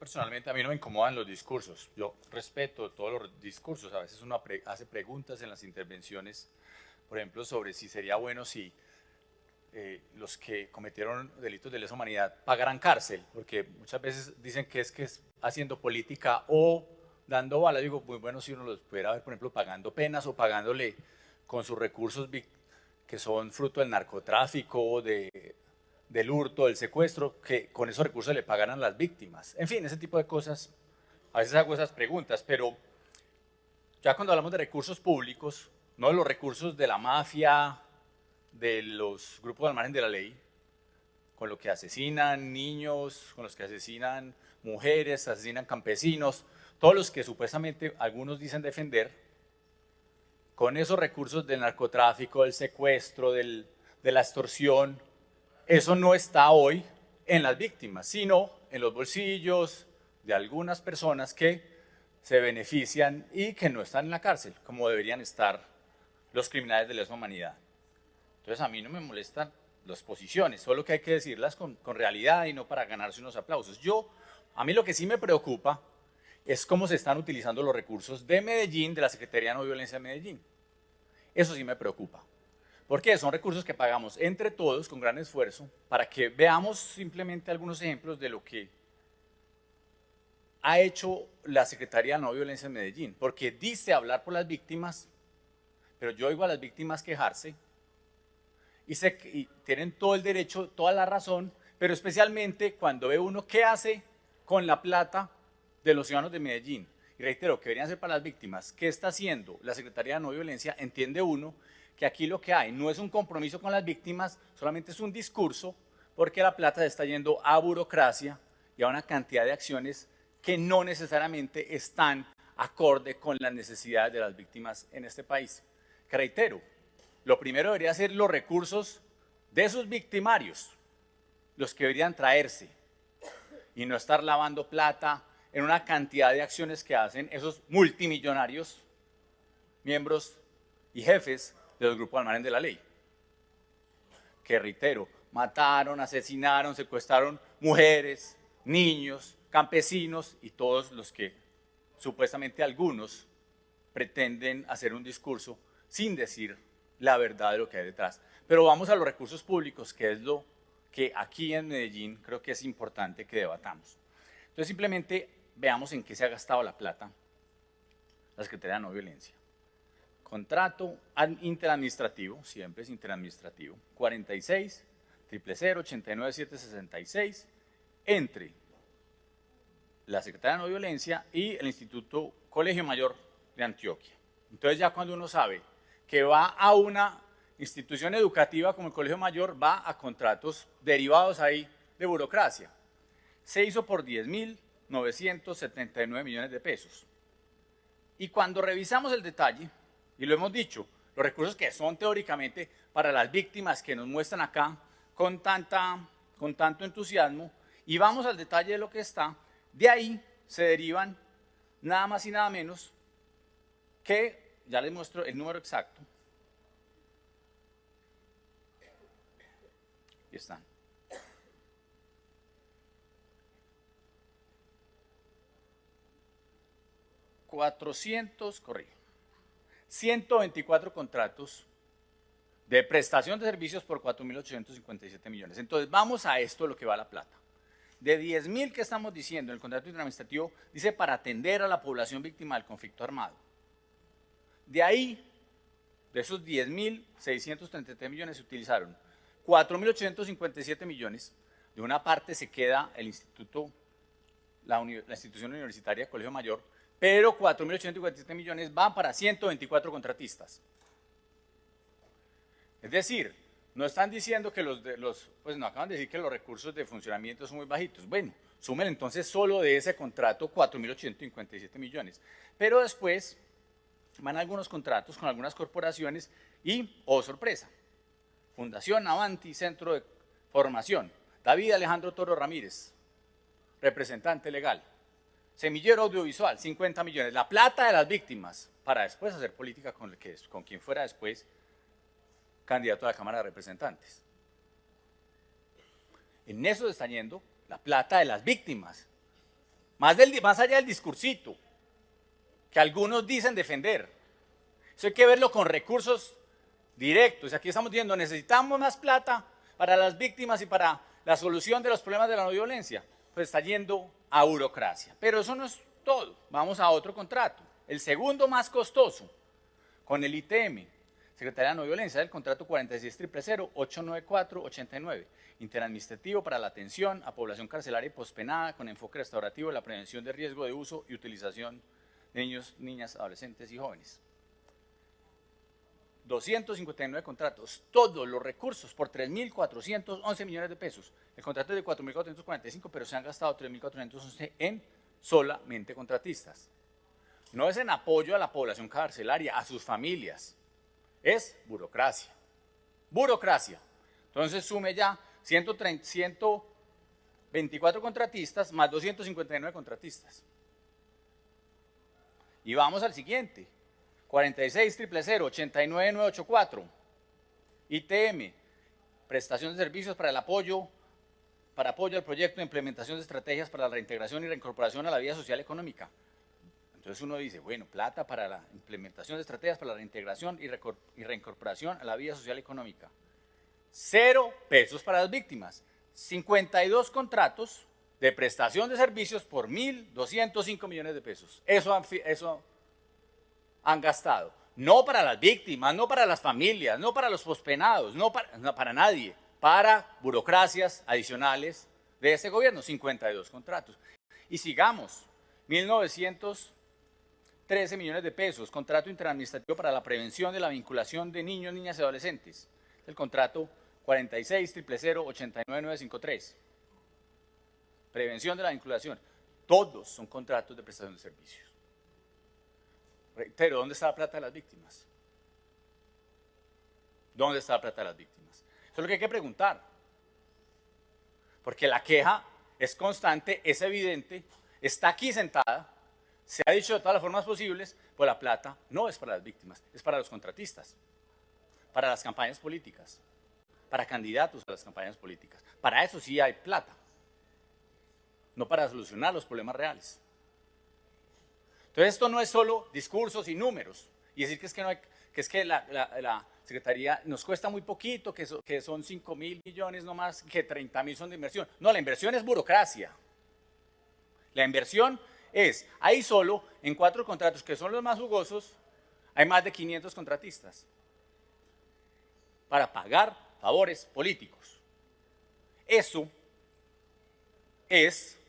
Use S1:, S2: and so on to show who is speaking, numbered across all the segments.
S1: personalmente, a mí no me incomodan los discursos. Yo respeto todos los discursos. A veces uno hace preguntas en las intervenciones, por ejemplo, sobre si sería bueno si los que cometieron delitos de lesa humanidad pagaran cárcel, porque muchas veces dicen que es haciendo política o dando bala. Digo, muy bueno si uno los pudiera ver, por ejemplo, pagando penas o pagándole con sus recursos que son fruto del narcotráfico, del hurto, del secuestro, que con esos recursos le pagaran a las víctimas. En fin, ese tipo de cosas. A veces hago esas preguntas, pero ya cuando hablamos de recursos públicos, no de los recursos de la mafia, de los grupos al margen de la ley, con los que asesinan niños, con los que asesinan mujeres, asesinan campesinos, todos los que supuestamente algunos dicen defender, con esos recursos del narcotráfico, del secuestro, de la extorsión, eso no está hoy en las víctimas, sino en los bolsillos de algunas personas que se benefician y que no están en la cárcel, como deberían estar los criminales de lesa humanidad. Entonces a mí no me molestan las posiciones, solo que hay que decirlas con realidad y no para ganarse unos aplausos. A mí lo que sí me preocupa es cómo se están utilizando los recursos de Medellín, de la Secretaría de No Violencia de Medellín. Eso sí me preocupa. Porque son recursos que pagamos entre todos con gran esfuerzo para que veamos simplemente algunos ejemplos de lo que ha hecho la Secretaría de No Violencia en Medellín. Porque dice hablar por las víctimas, pero yo oigo a las víctimas quejarse y tienen todo el derecho, toda la razón, pero especialmente cuando ve uno qué hace con la plata de los ciudadanos de Medellín. Y reitero, que deberían ser para las víctimas. ¿Qué está haciendo la Secretaría de No Violencia? Entiende uno que aquí lo que hay no es un compromiso con las víctimas, solamente es un discurso, porque la plata se está yendo a burocracia y a una cantidad de acciones que no necesariamente están acorde con las necesidades de las víctimas en este país. Que reitero, lo primero debería ser los recursos de sus victimarios, los que deberían traerse, y no estar lavando plata en una cantidad de acciones que hacen esos multimillonarios miembros y jefes de los grupos al margen de la ley. Que reitero, mataron, asesinaron, secuestraron mujeres, niños, campesinos y todos los que supuestamente algunos pretenden hacer un discurso sin decir la verdad de lo que hay detrás. Pero vamos a los recursos públicos, que es lo que aquí en Medellín creo que es importante que debatamos. Entonces simplemente veamos en qué se ha gastado la plata la Secretaría de No Violencia. Contrato interadministrativo, siempre es interadministrativo, 46 000 89 766 entre la Secretaría de No Violencia y el Instituto Colegio Mayor de Antioquia. Entonces ya cuando uno sabe que va a una institución educativa como el Colegio Mayor, va a contratos derivados ahí de burocracia. Se hizo por 10.979 millones de pesos. Y cuando revisamos el detalle, y lo hemos dicho, los recursos que son teóricamente para las víctimas que nos muestran acá con tanto entusiasmo, y vamos al detalle de lo que está, de ahí se derivan nada más y nada menos que, ya les muestro el número exacto, aquí están, 124 contratos de prestación de servicios por 4.857 millones. Entonces vamos a esto, lo que va la plata. De 10.000 que estamos diciendo en el contrato interadministrativo, dice para atender a la población víctima del conflicto armado. De ahí, de esos 10.633 millones se utilizaron 4.857 millones. De una parte se queda el instituto, la institución universitaria Colegio Mayor, pero 4.857 millones van para 124 contratistas. Es decir, no están diciendo que pues no acaban de decir que los recursos de funcionamiento son muy bajitos. Bueno, sumen entonces solo de ese contrato 4.857 millones. Pero después van algunos contratos con algunas corporaciones y, oh sorpresa, Fundación Avanti, Centro de Formación, David Alejandro Toro Ramírez, representante legal, Semillero Audiovisual, 50 millones, la plata de las víctimas, para después hacer política con quien fuera después candidato a la Cámara de Representantes. En eso está yendo la plata de las víctimas, más allá del discursito que algunos dicen defender. Eso hay que verlo con recursos directos. Aquí estamos diciendo, necesitamos más plata para las víctimas y para la solución de los problemas de la no violencia. Pues está yendo a burocracia. Pero eso no es todo. Vamos a otro contrato. El segundo más costoso, con el ITM, Secretaría de No Violencia, el contrato 46-000-894-89, interadministrativo para la atención a población carcelaria y pospenada con enfoque restaurativo en la prevención de riesgo de uso y utilización de niños, niñas, adolescentes y jóvenes. 259 contratos, todos los recursos por 3.411 millones de pesos. El contrato es de 4.445, pero se han gastado 3.411 en solamente contratistas. No es en apoyo a la población carcelaria, a sus familias. Es burocracia. Burocracia. Entonces sume ya 124 contratistas más 259 contratistas. Y vamos al siguiente. 46-000-89984. ITM, prestación de servicios para el apoyo al proyecto de implementación de estrategias para la reintegración y reincorporación a la vida social y económica. Entonces uno dice, bueno, plata para la implementación de estrategias para la reintegración y reincorporación a la vida social y económica. 0 pesos para las víctimas. 52 contratos de prestación de servicios por 1.205 millones de pesos. Eso han gastado. No para las víctimas, no para las familias, no para los pospenados, no para nadie. Para burocracias adicionales de este gobierno, 52 contratos. Y sigamos, 1.913 millones de pesos, contrato interadministrativo para la prevención de la vinculación de niños, niñas y adolescentes. El contrato 46-000-89953. Prevención de la vinculación. Todos son contratos de prestación de servicios. Reitero, ¿dónde está la plata de las víctimas? ¿Dónde está la plata de las víctimas? Eso es lo que hay que preguntar. Porque la queja es constante, es evidente, está aquí sentada, se ha dicho de todas las formas posibles, pues la plata no es para las víctimas, es para los contratistas, para las campañas políticas, para candidatos a las campañas políticas. Para eso sí hay plata, no para solucionar los problemas reales. Entonces esto no es solo discursos y números, y decir que la Secretaría nos cuesta muy poquito, que son 5.000 millones no más, que 30.000 son de inversión. No, la inversión es burocracia. La inversión es, ahí solo, en 4 contratos que son los más jugosos, hay más de 500 contratistas para pagar favores políticos. Eso es,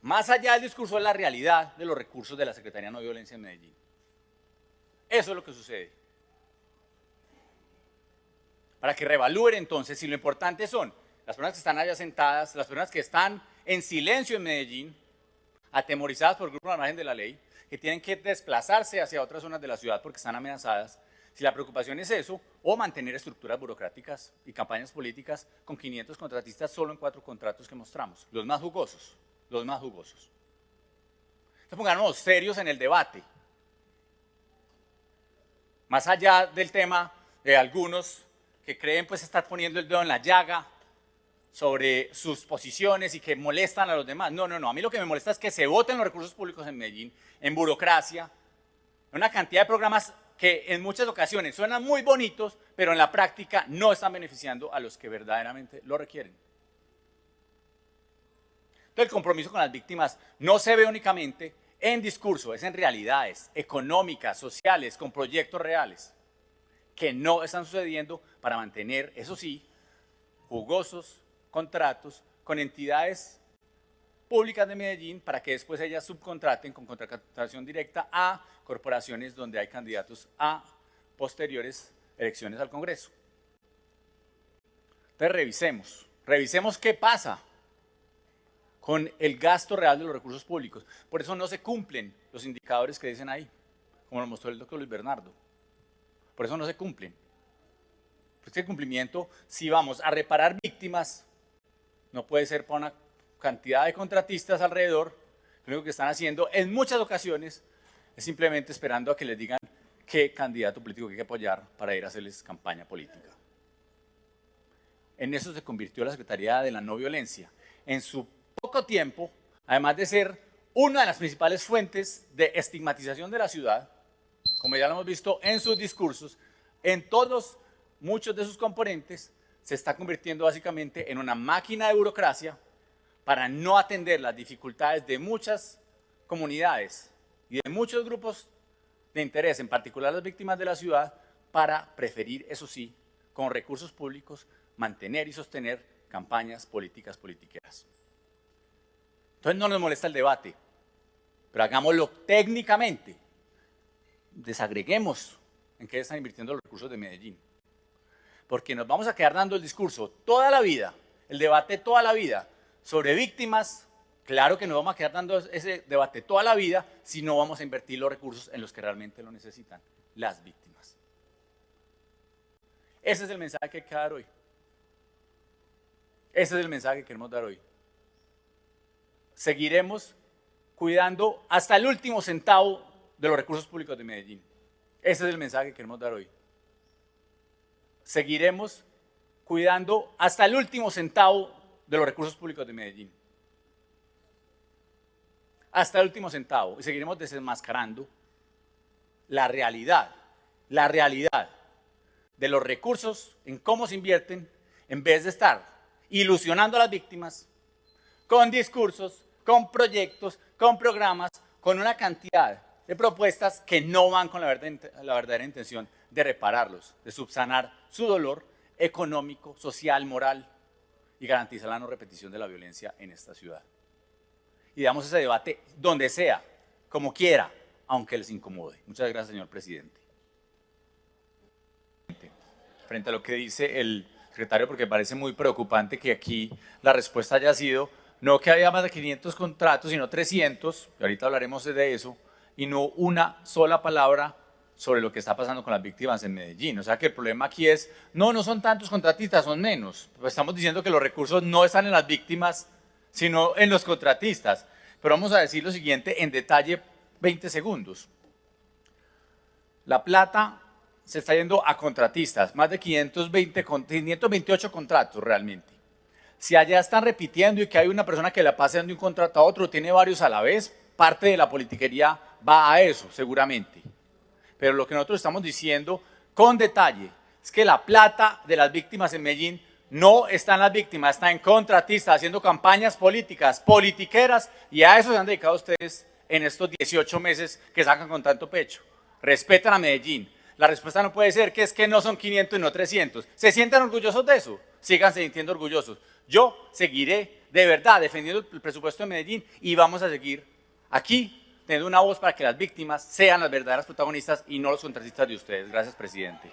S1: más allá del discurso, de la realidad de los recursos de la Secretaría de No Violencia en Medellín. Eso es lo que sucede. Para que reevalúen entonces si lo importante son las personas que están allá sentadas, las personas que están en silencio en Medellín, atemorizadas por grupos al margen de la ley, que tienen que desplazarse hacia otras zonas de la ciudad porque están amenazadas, si la preocupación es eso, o mantener estructuras burocráticas y campañas políticas con 500 contratistas solo en 4 contratos que mostramos, los más jugosos, los más jugosos. Entonces pongámonos serios en el debate. Más allá del tema de algunos que creen pues estar poniendo el dedo en la llaga sobre sus posiciones y que molestan a los demás. No, a mí lo que me molesta es que se voten los recursos públicos en Medellín, en burocracia, en una cantidad de programas que en muchas ocasiones suenan muy bonitos, pero en la práctica no están beneficiando a los que verdaderamente lo requieren. Entonces el compromiso con las víctimas no se ve únicamente en discurso, es en realidades económicas, sociales, con proyectos reales, que no están sucediendo para mantener, eso sí, jugosos contratos con entidades públicas de Medellín para que después ellas subcontraten con contratación directa a corporaciones donde hay candidatos a posteriores elecciones al Congreso. Entonces revisemos qué pasa con el gasto real de los recursos públicos. Por eso no se cumplen los indicadores que dicen ahí, como lo mostró el doctor Luis Bernardo. Por eso no se cumplen. Porque el cumplimiento, si vamos a reparar víctimas, no puede ser para una cantidad de contratistas alrededor. Lo único que están haciendo en muchas ocasiones es simplemente esperando a que les digan qué candidato político hay que apoyar para ir a hacerles campaña política. En eso se convirtió la Secretaría de la No Violencia. En su poco tiempo además de ser una de las principales fuentes de estigmatización de la ciudad, como ya lo hemos visto en sus discursos, en muchos de sus componentes, se está convirtiendo básicamente en una máquina de burocracia para no atender las dificultades de muchas comunidades y de muchos grupos de interés, en particular las víctimas de la ciudad, para preferir, eso sí, con recursos públicos, mantener y sostener campañas políticas politiqueras. Entonces no nos molesta el debate, pero hagámoslo técnicamente. Desagreguemos en qué están invirtiendo los recursos de Medellín. Porque nos vamos a quedar dando el discurso toda la vida, el debate toda la vida sobre víctimas. Claro que nos vamos a quedar dando ese debate toda la vida si no vamos a invertir los recursos en los que realmente lo necesitan, las víctimas. Ese es el mensaje que hay que dar hoy. Ese es el mensaje que queremos dar hoy. Seguiremos cuidando hasta el último centavo de los recursos públicos de Medellín. Ese es el mensaje que queremos dar hoy. Seguiremos cuidando hasta el último centavo de los recursos públicos de Medellín. Hasta el último centavo. Y seguiremos desenmascarando la realidad de los recursos en cómo se invierten, en vez de estar ilusionando a las víctimas con discursos, con proyectos, con programas, con una cantidad de propuestas que no van con la verdadera intención de repararlos, de subsanar su dolor económico, social, moral y garantizar la no repetición de la violencia en esta ciudad. Y damos ese debate donde sea, como quiera, aunque les incomode. Muchas gracias, señor presidente. Frente a lo que dice el secretario, porque parece muy preocupante que aquí la respuesta haya sido no que había más de 500 contratos, sino 300, y ahorita hablaremos de eso, y no una sola palabra sobre lo que está pasando con las víctimas en Medellín. O sea que el problema aquí es, no son tantos contratistas, son menos. Pues estamos diciendo que los recursos no están en las víctimas, sino en los contratistas. Pero vamos a decir lo siguiente en detalle, 20 segundos. La plata se está yendo a contratistas, más de 528 contratos realmente. Si allá están repitiendo y que hay una persona que la pasa de un contrato a otro, tiene varios a la vez, parte de la politiquería va a eso, seguramente. Pero lo que nosotros estamos diciendo con detalle es que la plata de las víctimas en Medellín no está en las víctimas, está en contratistas, haciendo campañas políticas, politiqueras, y a eso se han dedicado ustedes en estos 18 meses que sacan con tanto pecho. Respetan a Medellín. La respuesta no puede ser que es que no son 500 y no 300. ¿Se sienten orgullosos de eso? Síganse sintiendo orgullosos. Yo seguiré de verdad defendiendo el presupuesto de Medellín y vamos a seguir aquí teniendo una voz para que las víctimas sean las verdaderas protagonistas y no los contratistas de ustedes. Gracias, presidente.